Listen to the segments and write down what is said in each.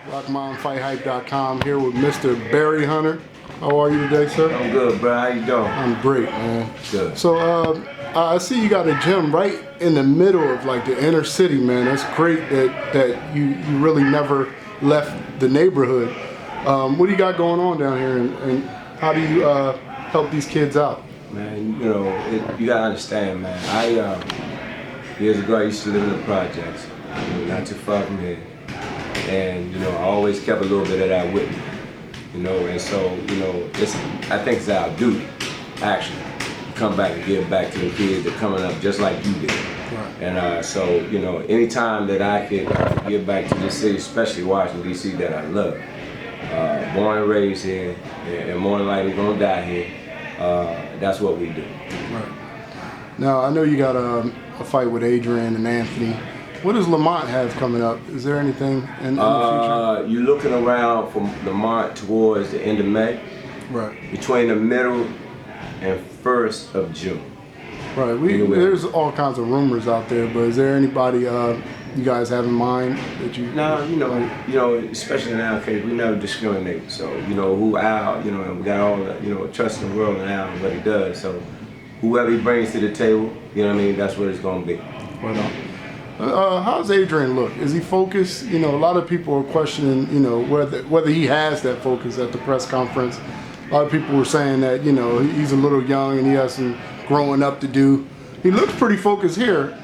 FightHype.com here with Mr. Barry Hunter. How are you today, sir? I'm good, bro. How you doing? I'm great, man. Good. So I see you got a gym right in the middle of like the inner city, man. That's great that you really never left the neighborhood. What do you got going on down here, and how do you help these kids out? Man, you know, you gotta understand, man. Years ago I used to live in the projects, not too far from here. And, you know, I always kept a little bit of that with me, you know, and so, you know, I think it's our duty, actually, to come back and give back to the kids that are coming up just like you did. Right. And so, you know, anytime that I could give back to this city, especially Washington, D.C., that I love, born and raised here, and more than likely gonna die here, that's what we do. Right. Now, I know you got a fight with Adrien and Anthony. What does Lamont have coming up? Is there anything in the future? You're looking around from Lamont towards the end of May. Right. Between the middle and 1st of June. Right. There's all kinds of rumors out there, but is there anybody you guys have in mind that you? No, you know, especially in our case, we never discriminate. So, you know, and we got all the, you know, trust in the world in Al and what he does. So, whoever he brings to the table, you know what I mean, that's what it's gonna be. Right on. How's Adrien look? Is he focused? You know, a lot of people are questioning, you know, whether he has that focus at the press conference. A lot of people were saying that, you know, he's a little young and he has some growing up to do. He looks pretty focused here.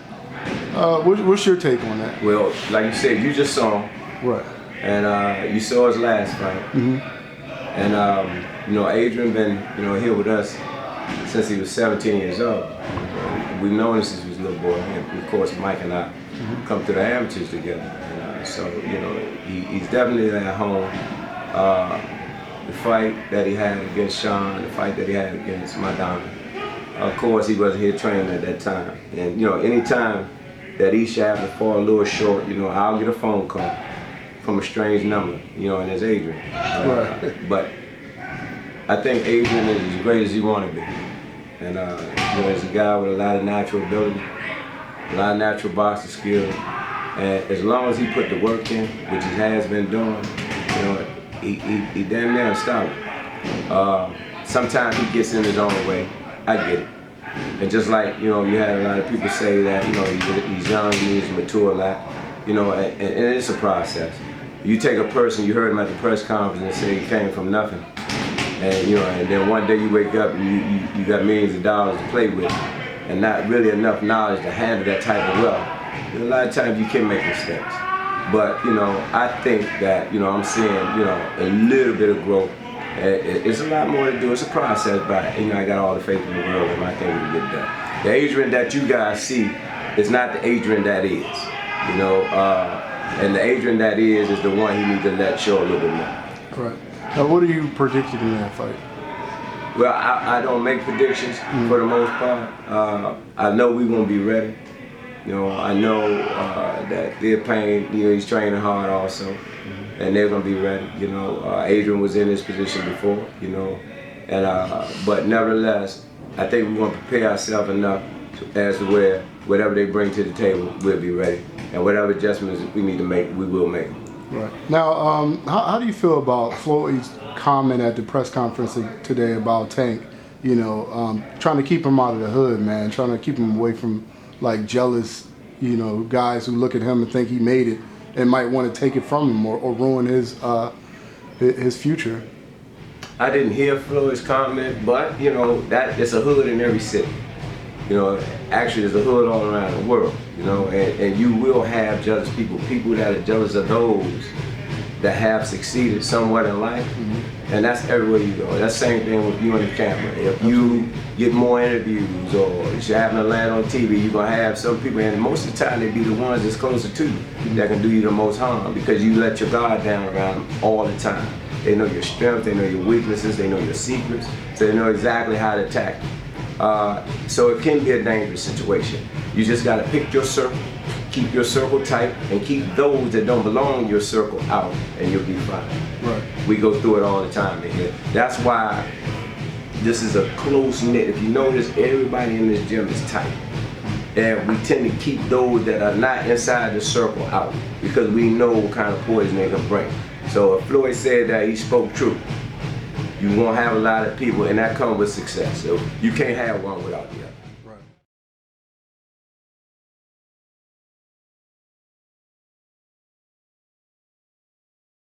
What's your take on that? Well, like you said, you just saw him. Right. And you saw his last fight. Mm-hmm. And, you know, Adrien been, you know, here with us since he was 17 years old. We've known him since he was a little boy. And of course, Mike and I come to the amateurs together. And, so, you know, he's definitely at home. The fight that he had against Shawn, the fight that he had against Maidana. Of course, he wasn't here training at that time. And, you know, anytime that he should have to fall a little short, you know, I'll get a phone call from a strange number, you know, and it's Adrien. Right. But I think Adrien is as great as he want to be. And, you know, he's a guy with a lot of natural ability, a lot of natural boxing skills. And as long as he put the work in, which he has been doing, you know, he damn near unstoppable. Sometimes he gets in his own way. I get it. And just like, you know, you had a lot of people say that, you know, he's young, he needs to mature a lot, you know, and it's a process. You take a person, you heard him at the press conference and say he came from nothing. And, you know, and then one day you wake up and you got millions of dollars to play with and not really enough knowledge to handle that type of wealth. And a lot of times you can make mistakes. But, you know, I think that, you know, I'm seeing, you know, a little bit of growth. It's a lot more to do. It's a process, but, you know, I got all the faith in the world and I think we can get done. The Adrien that you guys see is not the Adrien that is, you know, and the Adrien that is the one he needs to let show a little bit more. Right. Now, what are you predicting in that fight? Well, I don't make predictions for the most part. I know we're going to be ready. You know, I know that Theophane, you know, he's training hard also, and they're going to be ready. You know, Adrien was in this position before, you know, and but nevertheless, I think we're going to prepare ourselves enough as to where whatever they bring to the table, we'll be ready, and whatever adjustments we need to make, we will make. Right. Now, how do you feel about Floyd's comment at the press conference today about Tank, you know, trying to keep him out of the hood, man, trying to keep him away from like jealous, you know, guys who look at him and think he made it and might want to take it from him or ruin his future? I didn't hear Floyd's comment, but, you know, that it's a hood in every city. You know, actually there's a hood all around the world, you know, and you will have jealous people that are jealous of those that have succeeded somewhat in life, and that's everywhere you go. That's the same thing with you on the camera. If you get more interviews or if you're having to land on TV, you're gonna have some people, and most of the time they be the ones that's closer to you that can do you the most harm because you let your guard down around them all the time. They know your strength, they know your weaknesses, they know your secrets, so they know exactly how to attack you. So it can be a dangerous situation. You just gotta pick your circle, keep your circle tight, and keep those that don't belong in your circle out, and you'll be fine. Right. We go through it all the time in here. That's why this is a close knit. If you notice, everybody in this gym is tight. and we tend to keep those that are not inside the circle out because we know what kind of poison they can bring. So if Floyd said that, he spoke truth. You won't have a lot of people, and that comes with success. So you can't have one without the other.